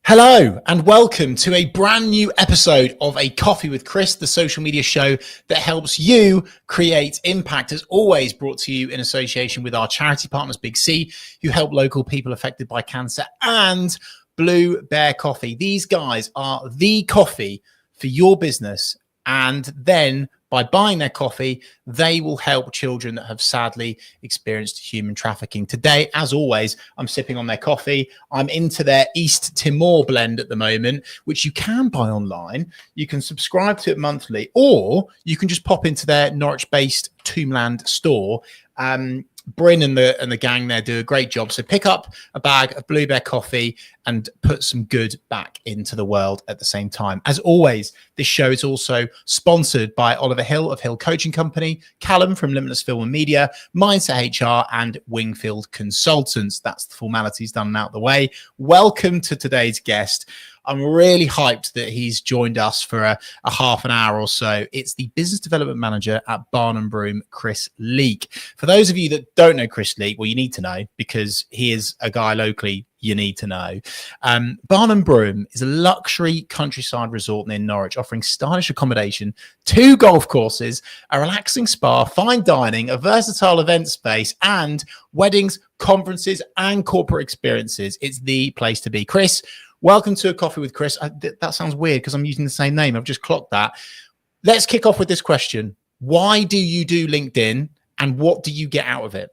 Hello and welcome to a brand new episode of A Coffee with Chris, the social media show that helps you create impact. As always, brought to you in association with our charity partners, Big C, who help local people affected by cancer, and Blue Bear Coffee. These guys are the coffee for your business, and then by buying their coffee, they will help children that have sadly experienced human trafficking. Today, as always, I'm sipping on their coffee. I'm into their East Timor blend at the moment, which you can buy online. You can subscribe to it monthly, or you can just pop into their Norwich-based Tombland store. Bryn and the gang there do a great job. So pick up a bag of Blue Bear coffee and put some good back into the world at the same time. As always, this show is also sponsored by Oliver Hill of Hill Coaching Company, Callum from Limitless Film and Media, Mindset HR, and Wingfield Consultants. That's the formalities done and out the way. Welcome to today's guest. I'm really hyped that he's joined us for a half an hour or so. It's the Business Development Manager at Barnham Broom, Chris Leek. For those of you that don't know Chris Leek, well, you need to know because he is a guy locally you need to know. Barnham Broom is a luxury countryside resort near Norwich, offering stylish accommodation, 2 golf courses, a relaxing spa, fine dining, a versatile event space, and weddings, conferences, and corporate experiences. It's the place to be. Chris, welcome to A Coffee with Chris. That sounds weird because I'm using the same name. I've just clocked that. Let's kick off with this question. Why do you do LinkedIn and what do you get out of it?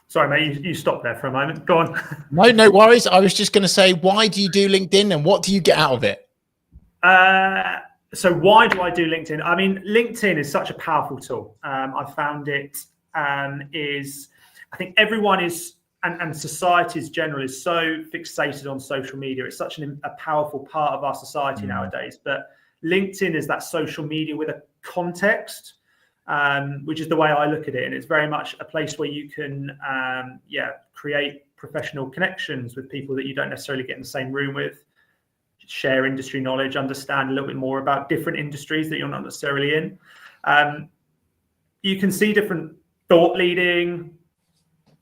Sorry, mate, you stopped there for a moment. Go on. No worries. I was just going to say, why do you do LinkedIn and what do you get out of it? So why do I do LinkedIn? I mean, LinkedIn is such a powerful tool. I found it I think everyone is, and society's general is so fixated on social media. It's such a powerful part of our society nowadays. But LinkedIn is that social media with a context, which is the way I look at it. And it's very much a place where you can, create professional connections with people that you don't necessarily get in the same room with, share industry knowledge, understand a little bit more about different industries that you're not necessarily in. You can see different thought leading,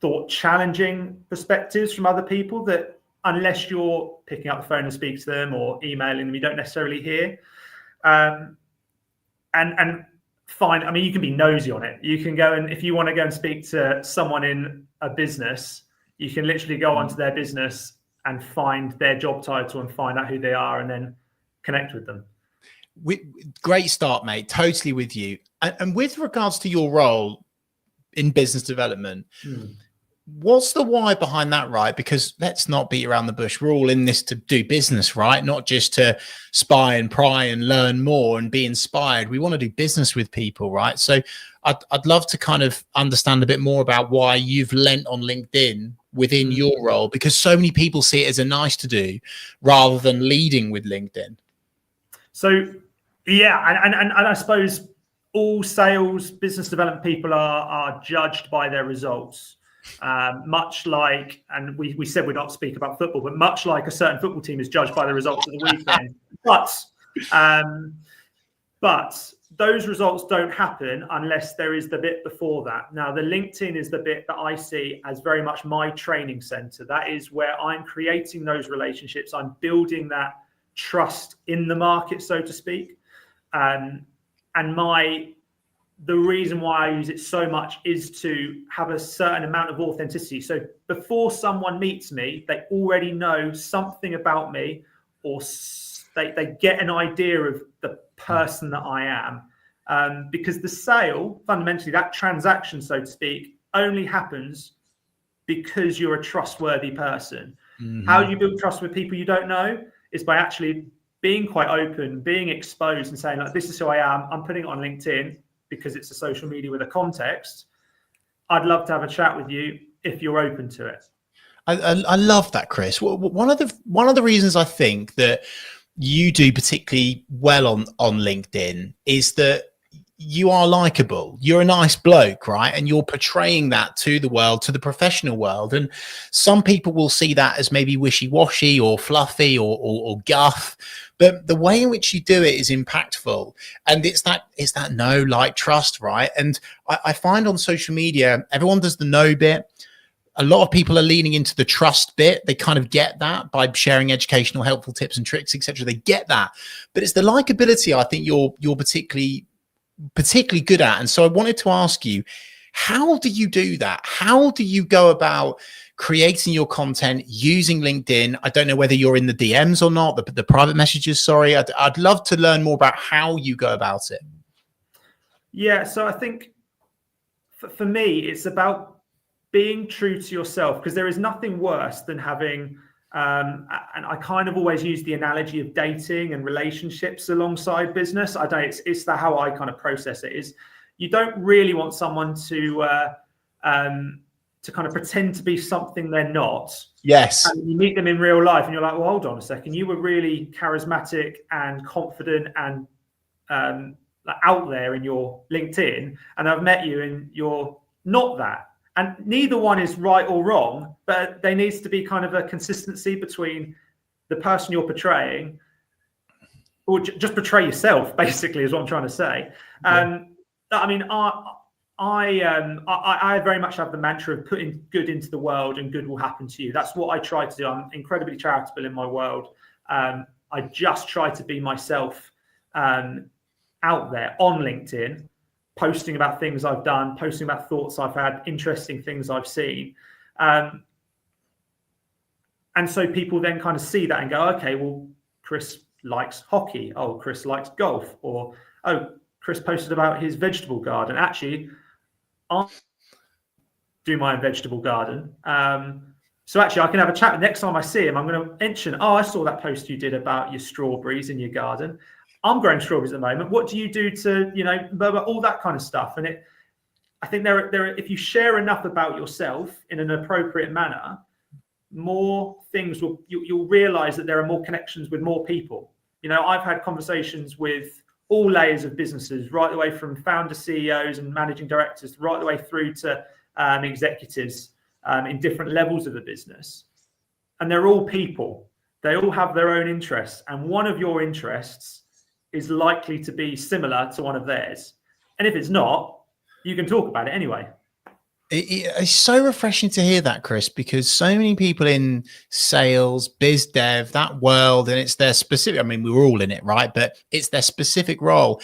thought challenging perspectives from other people that unless you're picking up the phone and speak to them or emailing them, you don't necessarily hear. And find, I mean, you can be nosy on it. You can go and if you want to go and speak to someone in a business, you can literally go onto their business and find their job title and find out who they are and then connect with them. Great start, mate. Totally with you. And with regards to your role in business development, what's the why behind that, right? Because let's not beat around the bush. We're all in this to do business, right? Not just to spy and pry and learn more and be inspired. We want to do business with people, right? So I'd love to kind of understand a bit more about why you've lent on LinkedIn within your role, because so many people see it as a nice to do rather than leading with LinkedIn. So, yeah, and I suppose all sales, business development people are judged by their results. Much like, and we said we'd not speak about football, but much like a certain football team is judged by the results of the weekend. But those results don't happen unless there is the bit before that. Now, the LinkedIn is the bit that I see as very much my training center. That is where I'm creating those relationships. I'm building that trust in the market, so to speak. And the reason why I use it so much is to have a certain amount of authenticity. So before someone meets me, they already know something about me, or they get an idea of the person that I am. Because the sale, fundamentally, that transaction, so to speak, only happens because you're a trustworthy person. How you build trust with people you don't know is by actually being quite open, being exposed and saying, like, this is who I am. I'm putting it on LinkedIn because it's a social media with a context. I'd love to have a chat with you if you're open to it. I love that, Chris. One of the reasons I think that you do particularly well on LinkedIn is that you are likable. You're a nice bloke, right? And you're portraying that to the world, to the professional world. And some people will see that as maybe wishy-washy or fluffy or guff. But the way in which you do it is impactful. And it's that know, like, trust, right? And I find on social media, everyone does the know bit. a lot of people are leaning into the trust bit. They kind of get that by sharing educational, helpful tips and tricks, etc. They get that, but it's the likability I think you're particularly good at. And so I wanted to ask you, how do you do that? How do you go about creating your content using LinkedIn? I don't know whether you're in the DMs or not, the private messages. Sorry, I'd love to learn more about how you go about it. Yeah, so I think for me, it's about being true to yourself, because there is nothing worse than having, and I kind of always use the analogy of dating and relationships alongside business. I don't, it's how I kind of process it, is you don't really want someone to kind of pretend to be something they're not. Yes. And you meet them in real life and you're like, well, hold on a second. You were really charismatic and confident and out there in your LinkedIn, and I've met you and you're not that. And neither one is right or wrong, but there needs to be kind of a consistency between the person you're portraying, or just portray yourself, basically, is what I'm trying to say. I mean, I very much have the mantra of putting good into the world and good will happen to you. That's what I try to do. I'm incredibly charitable in my world. I just try to be myself out there on LinkedIn, posting about things I've done, posting about thoughts I've had, interesting things I've seen. And so people then kind of see that and go, okay, well, Chris likes hockey. Oh, Chris likes golf. Or, oh, Chris posted about his vegetable garden. Actually, I do my own vegetable garden. So actually, I can have a chat. Next time I see him, I'm going to mention, oh, I saw that post you did about your strawberries in your garden. I'm growing strawberries at the moment. What do you do to, you know, all that kind of stuff? And I think if you share enough about yourself in an appropriate manner, more things you'll realize that there are more connections with more people. You know, I've had conversations with all layers of businesses, right the way from founder CEOs and managing directors, right the way through to executives in different levels of the business. And they're all people. They all have their own interests. And one of your interests is likely to be similar to one of theirs. And if it's not, you can talk about it anyway. It's so refreshing to hear that, Chris, because so many people in sales, biz dev, that world, and it's their specific, I mean, we were all in it, right? But it's their specific role.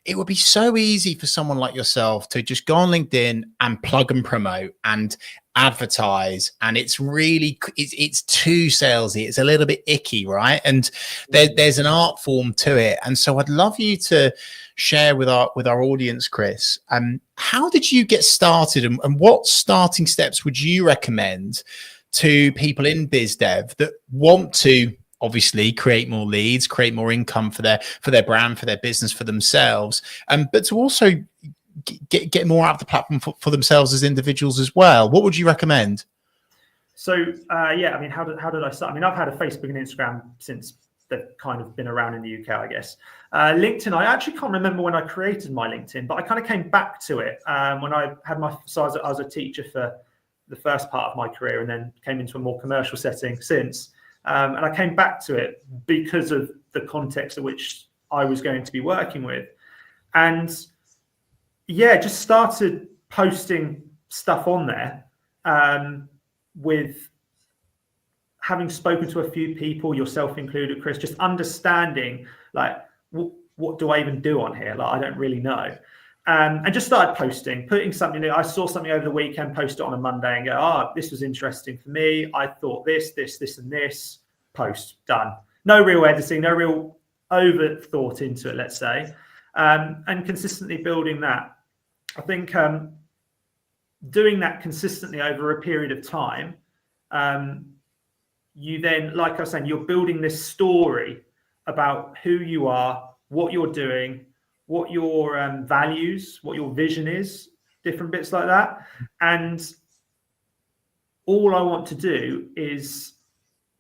It would be so easy for someone like yourself to just go on LinkedIn and plug and promote and advertise, and it's really it's too salesy, it's a little bit icky, right? And there's an art form to it. And so I'd love you to share with our audience, Chris, how did you get started, and what starting steps would you recommend to people in biz dev that want to obviously create more leads, create more income for their brand, for their business, for themselves, but to also get more out of the platform for themselves as individuals as well? What would you recommend? So yeah, I mean, how did I start? I mean, I've had a Facebook and Instagram since they've kind of been around in the UK, I guess. LinkedIn, I actually can't remember when I created my LinkedIn, but I kind of came back to it when I had so I was a teacher for the first part of my career, and then came into a more commercial setting since. And I came back to it because of the context in which I was going to be working with. And yeah, just started posting stuff on there with having spoken to a few people, yourself included, Chris, just understanding like, what do I even do on here? Like, I don't really know. And just started putting something. I saw something over the weekend, post it on a Monday and go, oh, this was interesting for me. I thought this, and this. Post, done. No real editing, no real over thought into it, let's say. And consistently building that. I think doing that consistently over a period of time, you then, like I was saying, you're building this story about who you are, what you're doing, what your values, what your vision is, different bits like that. And all I want to do is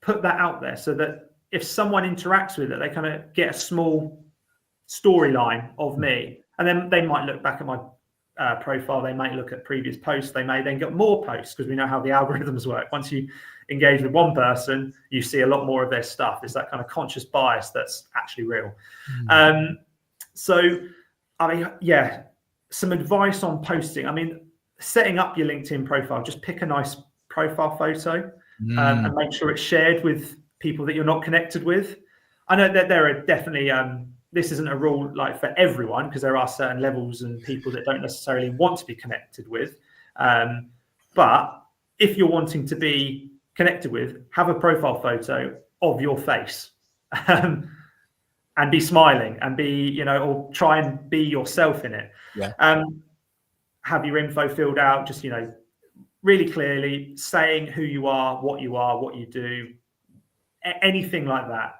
put that out there so that if someone interacts with it, they kind of get a small storyline of me. And then they might look back at my profile, they might look at previous posts, they may then get more posts, because we know how the algorithms work. Once you engage with one person, you see a lot more of their stuff. It's that kind of conscious bias that's actually real. So, I mean, yeah, some advice on posting. I mean, setting up your LinkedIn profile, just pick a nice profile photo and make sure it's shared with people that you're not connected with. I know that there are definitely, this isn't a rule like for everyone, because there are certain levels and people that don't necessarily want to be connected with. But if you're wanting to be connected with, have a profile photo of your face and be smiling and be, you know, or try and be yourself in it. Yeah. Have your info filled out, just, you know, really clearly saying who you are, what you do, anything like that.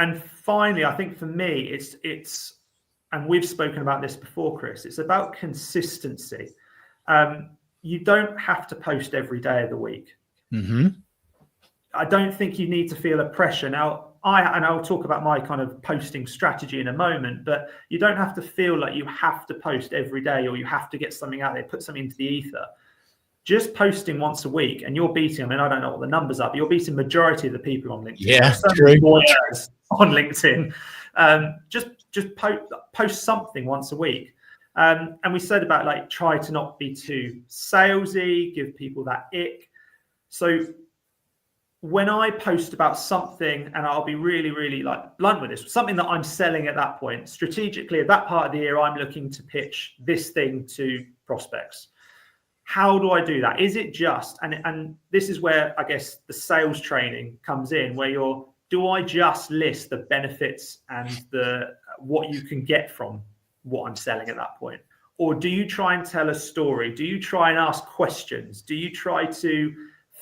And finally, I think for me, it's, and we've spoken about this before, Chris, it's about consistency. You don't have to post every day of the week. I don't think you need to feel a pressure. Now, I'll talk about my kind of posting strategy in a moment, but you don't have to feel like you have to post every day or you have to get something out there, put something into the ether. Just posting once a week and you're beating, I mean, I don't know what the numbers are, but you're beating majority of the people on LinkedIn. Yeah, true. On LinkedIn. Just post something once a week. And we said about like, try to not be too salesy, give people that ick. So when I post about something, and I'll be really, really like blunt with this, something that I'm selling at that point, strategically at that part of the year, I'm looking to pitch this thing to prospects. How do I do that? Is it just, and this is where I guess the sales training comes in, where do I just list the benefits and what you can get from what I'm selling at that point? Or do you try and tell a story? Do you try and ask questions? Do you try to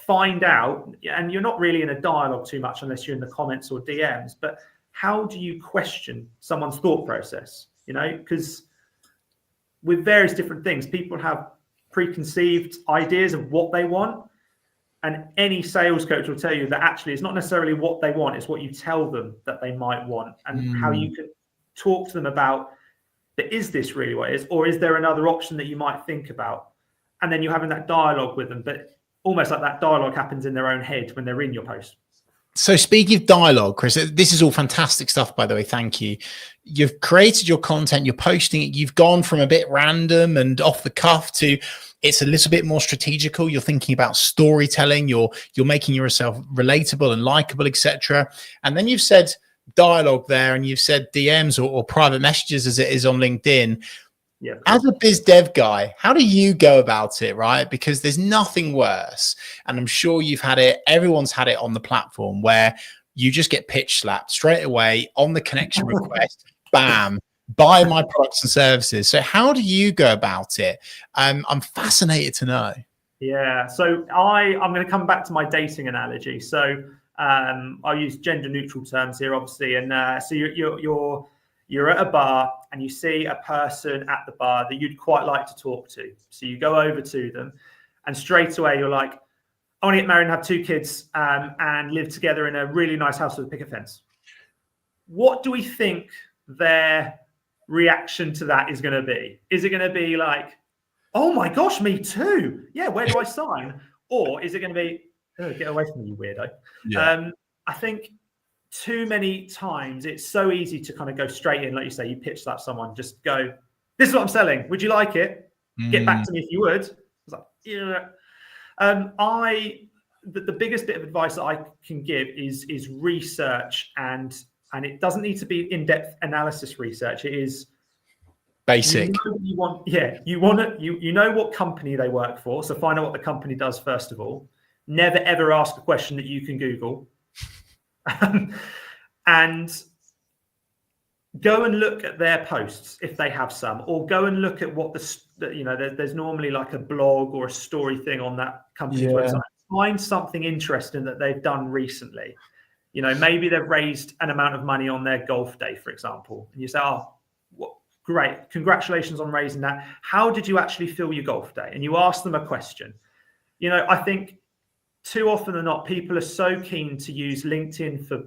find out, and you're not really in a dialogue too much unless you're in the comments or DMs, but how do you question someone's thought process? You know, because with various different things, people have preconceived ideas of what they want. And any sales coach will tell you that actually it's not necessarily what they want, it's what you tell them that they might want, and how you can talk to them about, but is this really what it is? Or is there another option that you might think about? And then you're having that dialogue with them, but almost like that dialogue happens in their own head when they're in your post. So speaking of dialogue, Chris, this is all fantastic stuff, by the way. Thank you. You've created your content, you're posting it. You've gone from a bit random and off the cuff to it's a little bit more strategical. You're thinking about storytelling. You're making yourself relatable and likable, etc. And then you've said dialogue there, and you've said DMs or private messages as it is on LinkedIn. Yeah. As a biz dev guy, how do you go about it, right? Because there's nothing worse, and I'm sure you've had it, everyone's had it on the platform, where you just get pitch slapped straight away on the connection request, bam, buy my products and services. So how do you go about it? I'm fascinated to know. Yeah, so I'm going to come back to my dating analogy. So I'll use gender neutral terms here, obviously. And so you're at a bar and you see a person at the bar that you'd quite like to talk to. So you go over to them and straight away you're like, I want to get married and have 2 kids and live together in a really nice house with a picket fence. What do we think their reaction to that is going to be? Is it going to be like, oh my gosh, me too? Yeah, where do I sign? Or is it going to be, oh, get away from me, you weirdo? Yeah. I think too many times it's so easy to kind of go straight in, like you say, you pitch that someone, just go, this is what I'm selling. Would you like it? Get back to me if you would. I was like, yeah. The biggest bit of advice that I can give is research, and it doesn't need to be in-depth analysis research. It is basic. You know what company they work for, so find out what the company does first of all. Never ever ask a question that you can Google. And go and look at their posts if they have some, or go and look at what there's normally like a blog or a story thing on that company's website. Find something interesting that they've done recently. You know, maybe they've raised an amount of money on their golf day, for example, and you say, oh, great, congratulations on raising that. How did you actually fill your golf day? And you ask them a question. You know, I think too often than not, people are so keen to use LinkedIn for,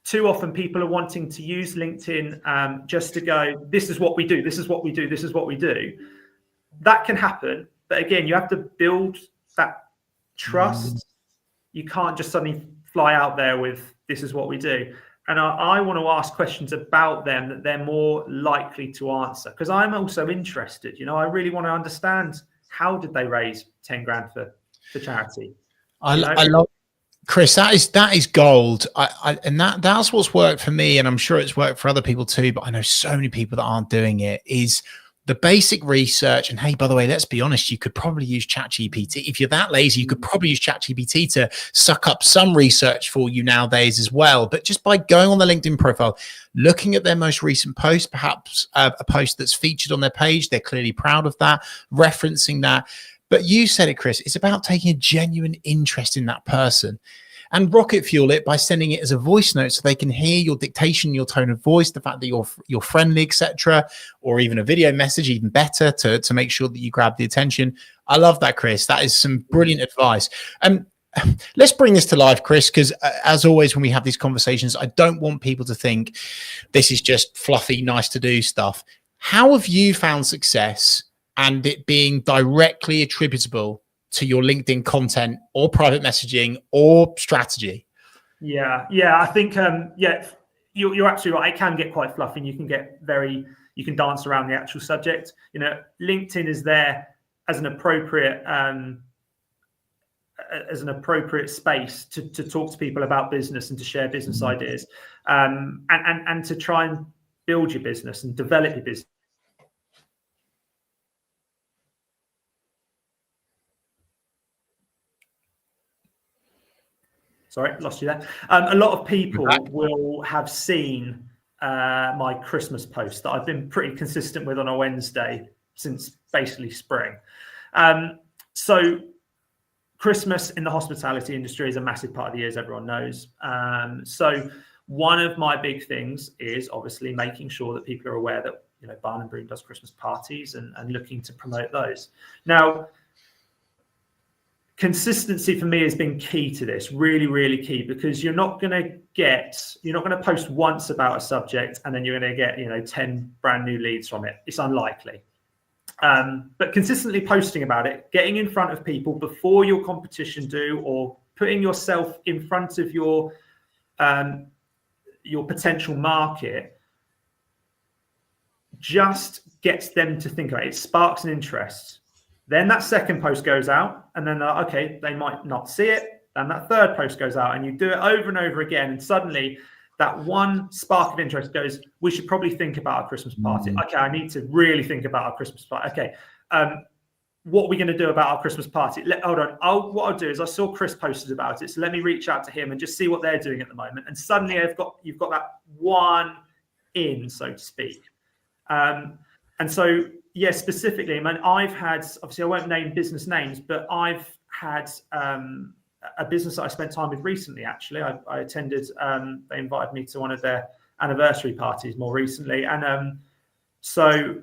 too often people are wanting to use LinkedIn just to go, this is what we do, this is what we do, this is what we do. That can happen. But again, you have to build that trust. You can't just suddenly fly out there with, this is what we do. And I want to ask questions about them that they're more likely to answer, because I'm also interested. You know, I really want to understand how did they raise 10 grand for charity? I love, Chris, that is gold. And that's what's worked for me, and I'm sure it's worked for other people too, but I know so many people that aren't doing it, is the basic research. And hey, by the way, let's be honest, you could probably use ChatGPT. If you're that lazy, you could probably use ChatGPT to suck up some research for you nowadays as well. But just by going on the LinkedIn profile, looking at their most recent post, perhaps a post that's featured on their page, they're clearly proud of that, referencing that. But you said it, Chris, it's about taking a genuine interest in that person. And rocket fuel it by sending it as a voice note so they can hear your dictation, your tone of voice, the fact that you're friendly, etc., or even a video message, even better, to make sure that you grab the attention. I love that, Chris. That is some brilliant advice. Let's bring this to life, Chris, because as always, when we have these conversations, I don't want people to think this is just fluffy, nice to do stuff. How have you found success and it being directly attributable to your LinkedIn content or private messaging or strategy? Yeah, I think, you're absolutely right. It can get quite fluffy and you can dance around the actual subject. You know, LinkedIn is there as an appropriate space to talk to people about business and to share business ideas, and to try and build your business and develop your business. Sorry, lost you there. A lot of people will have seen my Christmas post that I've been pretty consistent with on a Wednesday since basically spring. So Christmas in the hospitality industry is a massive part of the year, as everyone knows. So one of my big things is obviously making sure that people are aware that, you know, Barnham Broom does Christmas parties and looking to promote those. Now, consistency for me has been key to this, really, really key, because you're not going to post once about a subject and then you're going to get, 10 brand new leads from it. It's unlikely. But consistently posting about it, getting in front of people before your competition do, or putting yourself in front of your potential market, just gets them to think about it. It sparks an interest. Then that second post goes out, and then okay, they might not see it. Then that third post goes out, and you do it over and over again, and suddenly that one spark of interest goes, we should probably think about our Christmas party. Okay, I need to really think about our Christmas party. Okay, what are we going to do about our Christmas party? Hold on. What I'll do is I saw Chris posted about it, so let me reach out to him and just see what they're doing at the moment. And suddenly you've got that one in, so to speak. And so, yeah, specifically, I mean, I've had, obviously I won't name business names, but I've had a business that I spent time with recently, actually. I attended, they invited me to one of their anniversary parties more recently. And so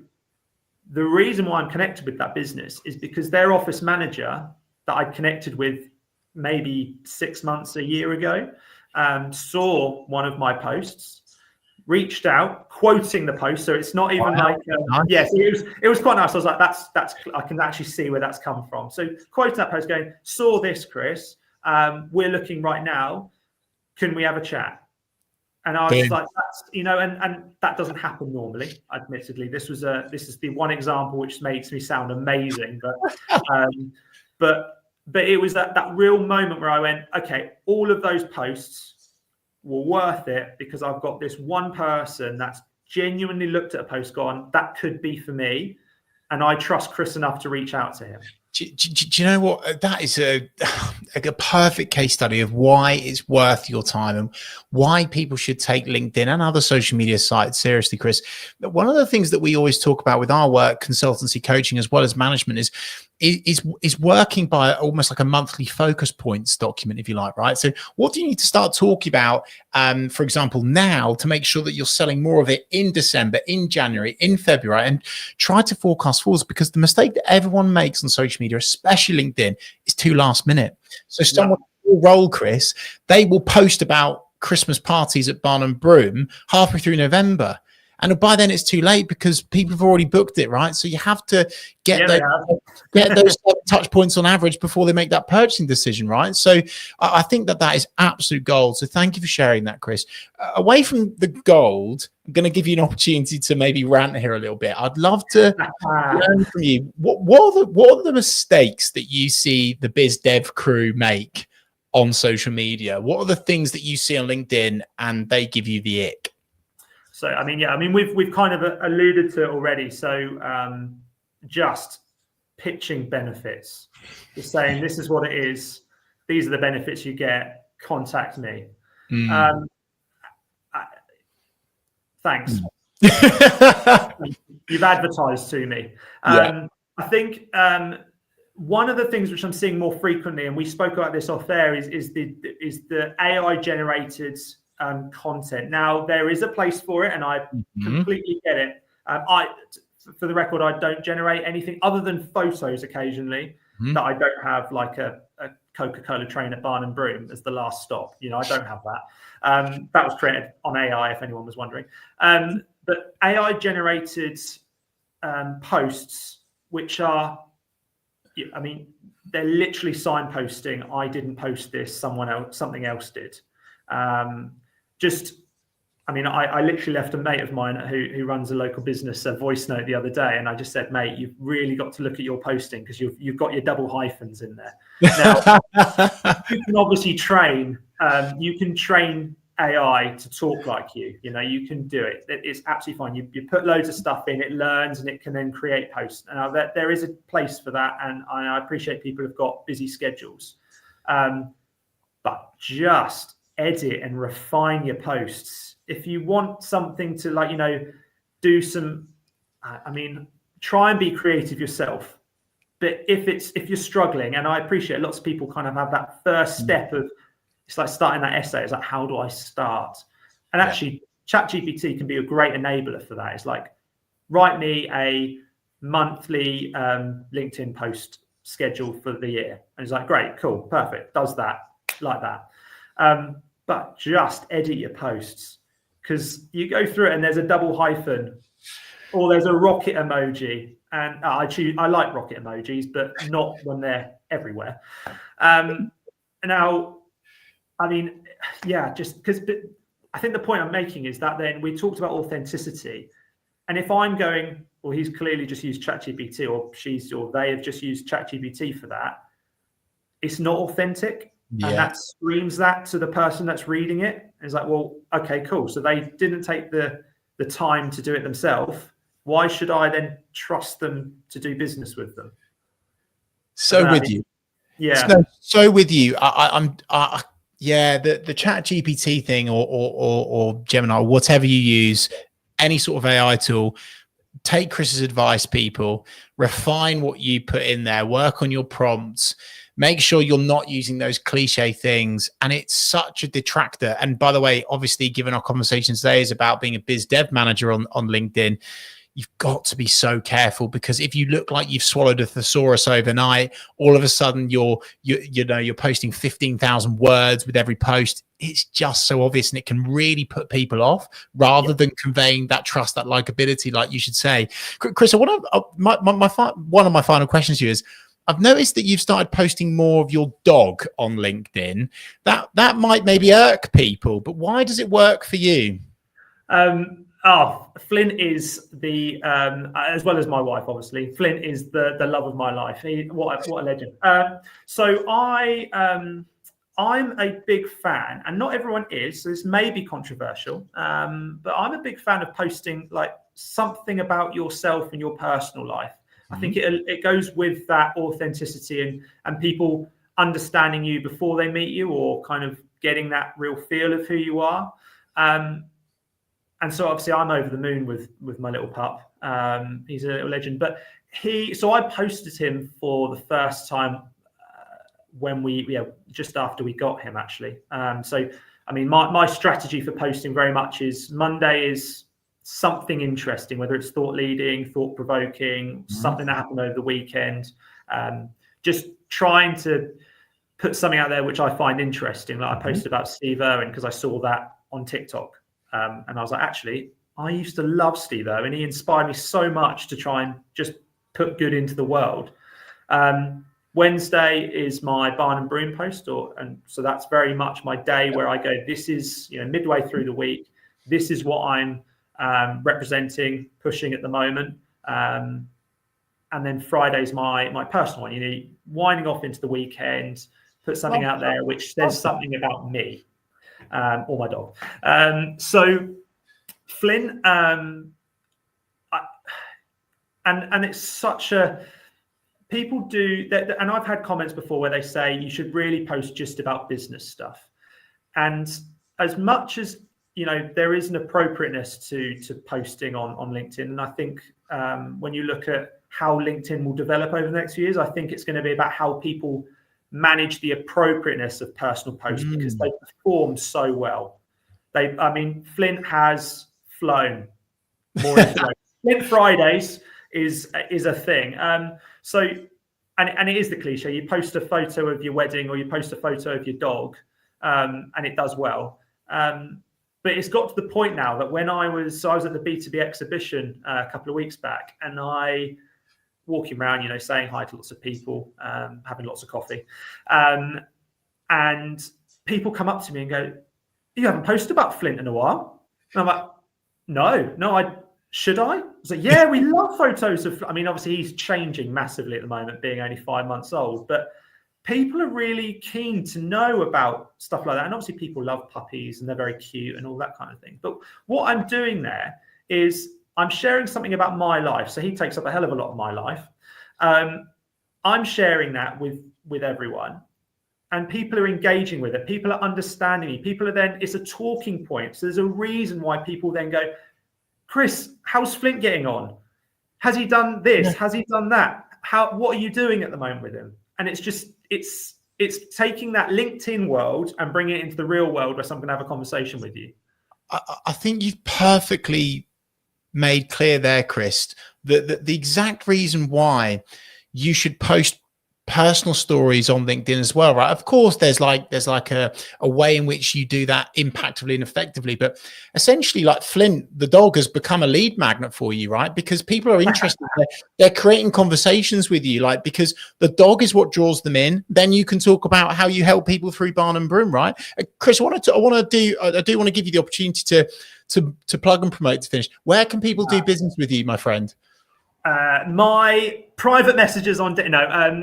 the reason why I'm connected with that business is because their office manager that I connected with maybe 6 months, a year ago, saw one of my posts, reached out, quoting the post. So it's not even nice. Yes, it was quite nice. I was like, that's I can actually see where that's come from. So quoting that post, going, saw this, Chris. We're looking right now. Can we have a chat? And I was like, that's, and that doesn't happen normally. Admittedly, this is the one example which makes me sound amazing, but it was that real moment where I went, okay, all of those posts were worth it because I've got this one person that's genuinely looked at a post, gone, that could be for me, and I trust Chris enough to reach out to him. Do you know what? That is a perfect case study of why it's worth your time and why people should take LinkedIn and other social media sites seriously, Chris. One of the things that we always talk about with our work, consultancy, coaching, as well as management, is working by almost like a monthly focus points document, if you like, right? So what do you need to start talking about, for example, now to make sure that you're selling more of it in December, in January, in February, and try to forecast forwards, because the mistake that everyone makes on social media, especially LinkedIn, is too last minute. So someone will roll, Chris, they will post about Christmas parties at Barnham Broom halfway through November. and by then it's too late because people have already booked it, right? So you have to get those touch points on average before they make that purchasing decision, right? So I think that is absolute gold. So thank you for sharing that, Chris. Away from the gold, I'm going to give you an opportunity to maybe rant here a little bit. I'd love to learn from you. What are the mistakes that you see the biz dev crew make on social media? What are the things that you see on LinkedIn and they give you the ick? So, I mean, we've kind of alluded to it already. So just pitching benefits, just saying, this is what it is. These are the benefits you get. Contact me. Thanks. You've advertised to me. I think one of the things which I'm seeing more frequently, and we spoke about this off air, is the AI generated content. Now there is a place for it, and I completely get it. For the record, I don't generate anything other than photos occasionally that I don't have, like a 𝗖𝗵𝗁𝗲𝗲 train at Barnham Broom as the last stop. You know, I don't have that. That was created on AI, if anyone was wondering. But AI generated posts, which are, I mean, they're literally signposting, I didn't post this, something else did. I mean, I literally left a mate of mine who runs a local business a voice note the other day, and I just said, mate, you've really got to look at your posting because you've got your double hyphens in there. Now, you can obviously train AI to talk like you. You know, you can do it. It's absolutely fine. You put loads of stuff in, it learns, and it can then create posts. And there is a place for that, and I appreciate people have got busy schedules. But just edit and refine your posts. If you want something to, like, you know, do some, I mean, try and be creative yourself. But if you're struggling, and I appreciate lots of people kind of have that first step of, it's like starting that essay. It's like, how do I start? And actually, ChatGPT can be a great enabler for that. It's like, write me a monthly LinkedIn post schedule for the year. And it's like, great, cool, perfect. Does that like that. But just edit your posts. Because you go through it and there's a double hyphen, or there's a rocket emoji, and I like rocket emojis, but not when they're everywhere. Now, I mean, just because I think the point I'm making is that then we talked about authenticity, and if I'm going, well, he's clearly just used ChatGPT, or they have just used ChatGPT for that, it's not authentic. And that screams that to the person that's reading it. It's like, well, okay, cool. So they didn't take the time to do it themselves. Why should I then trust them to do business with them? So with you. Yeah. So with you. The Chat GPT thing or Gemini, whatever you use, any sort of AI tool, take Chris's advice, people, refine what you put in there, work on your prompts. Make sure you're not using those cliche things. And it's such a detractor. And by the way, obviously, given our conversation today is about being a biz dev manager on LinkedIn, you've got to be so careful, because if you look like you've swallowed a thesaurus overnight, all of a sudden you're posting 15,000 words with every post. It's just so obvious, and it can really put people off rather than conveying that trust, that likability, like you should say. Chris, one of my final questions to you is, I've noticed that you've started posting more of your dog on LinkedIn. That might maybe irk people, but why does it work for you? Flint is the as well as my wife, obviously. Flint is the love of my life. What a legend. So I'm a big fan, and not everyone is, so this may be controversial, but I'm a big fan of posting like something about yourself and your personal life. I think it goes with that authenticity and people understanding you before they meet you, or kind of getting that real feel of who you are. And so obviously I'm over the moon with my little pup. He's a little legend. But so I posted him for the first time when just after we got him, actually. So, I mean, my strategy for posting very much is Monday is something interesting, whether it's thought leading, thought provoking, something that happened over the weekend. Just trying to put something out there which I find interesting. Like I posted about 𝗖𝗵𝗁𝗶𝘀 because I saw that on TikTok. And I was like, actually, I used to love 𝗖𝗵𝗿𝗶𝘀, and he inspired me so much to try and just put good into the world. Wednesday is my Barnham Broom post, and so that's very much my day where I go, this is, you know, midway through the week, this is what I'm representing, pushing at the moment. And then Friday's my personal one, you know, winding off into the weekend, put something out there which says something about me, or my dog. So Flint, and it's such a, people do that, and I've had comments before where they say you should really post just about business stuff. And as much as, you know, there is an appropriateness to posting on LinkedIn, and I think when you look at how LinkedIn will develop over the next few years, I think it's going to be about how people manage the appropriateness of personal posts, because they perform so well. I mean, Flint has flown more. Flint Fridays is a thing. So, and it is the cliche. You post a photo of your wedding, or you post a photo of your dog, and it does well. But it's got to the point now that when I was at the 𝗖𝗵𝗿𝗶𝘀 exhibition a couple of weeks back, and I walking around, you know, saying hi to lots of people, having lots of coffee, and people come up to me and go, "You haven't posted about Flint in a while." And I'm like, no, should I? I was like, yeah, we love photos of, I mean, obviously he's changing massively at the moment, being only 5 months old, but people are really keen to know about stuff like that. And obviously people love puppies and they're very cute and all that kind of thing. But what I'm doing there is I'm sharing something about my life. So he takes up a hell of a lot of my life. I'm sharing that with everyone. And people are engaging with it. People are understanding me. People are then, it's a talking point. So there's a reason why people then go, "Chris, how's Flint getting on? Has he done this? Yeah. Has he done that? What are you doing at the moment with him?" And it's just, it's taking that LinkedIn world and bringing it into the real world where someone can have a conversation with you. I think you've perfectly made clear there, Chris, that the exact reason why you should post personal stories on LinkedIn as well, right? Of course, there's like a way in which you do that impactfully and effectively, but essentially, like Flint, the dog, has become a lead magnet for you, right? Because people are interested, they're creating conversations with you, like, because the dog is what draws them in. Then you can talk about how you help people through Barnham Broom, right? Chris, I do want to give you the opportunity to plug and promote to finish. Where can people do business with you, my friend? My private messages on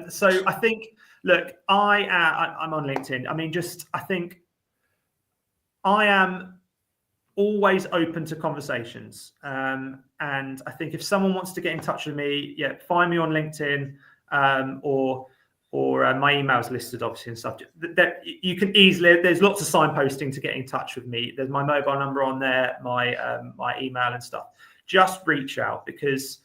so I think, look, I'm on LinkedIn. I mean, I think I am always open to conversations, and I think if someone wants to get in touch with me, yeah, find me on LinkedIn, or my email's listed obviously in subject. That you can easily, there's lots of signposting to get in touch with me. There's my mobile number on there, my email and stuff. Just reach out, because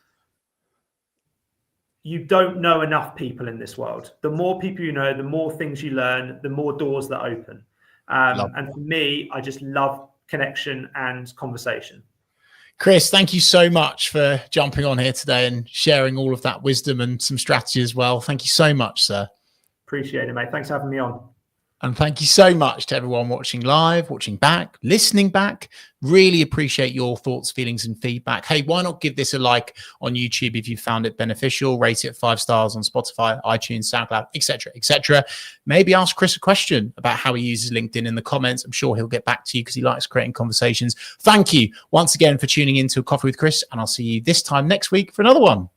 you don't know enough people in this world. The more people you know, the more things you learn, the more doors that open. And for me, I just love connection and conversation. Chris, thank you so much for jumping on here today and sharing all of that wisdom and some strategy as well. Thank you so much, sir. Appreciate it, mate. Thanks for having me on. And thank you so much to everyone watching live, watching back, listening back. Really appreciate your thoughts, feelings, and feedback. Hey, why not give this a like on YouTube if you found it beneficial? Rate it 5 stars on Spotify, iTunes, SoundCloud, etc., etc. Maybe ask Chris a question about how he uses LinkedIn in the comments. I'm sure he'll get back to you because he likes creating conversations. Thank you once again for tuning in to Coffee with Chris, and I'll see you this time next week for another one.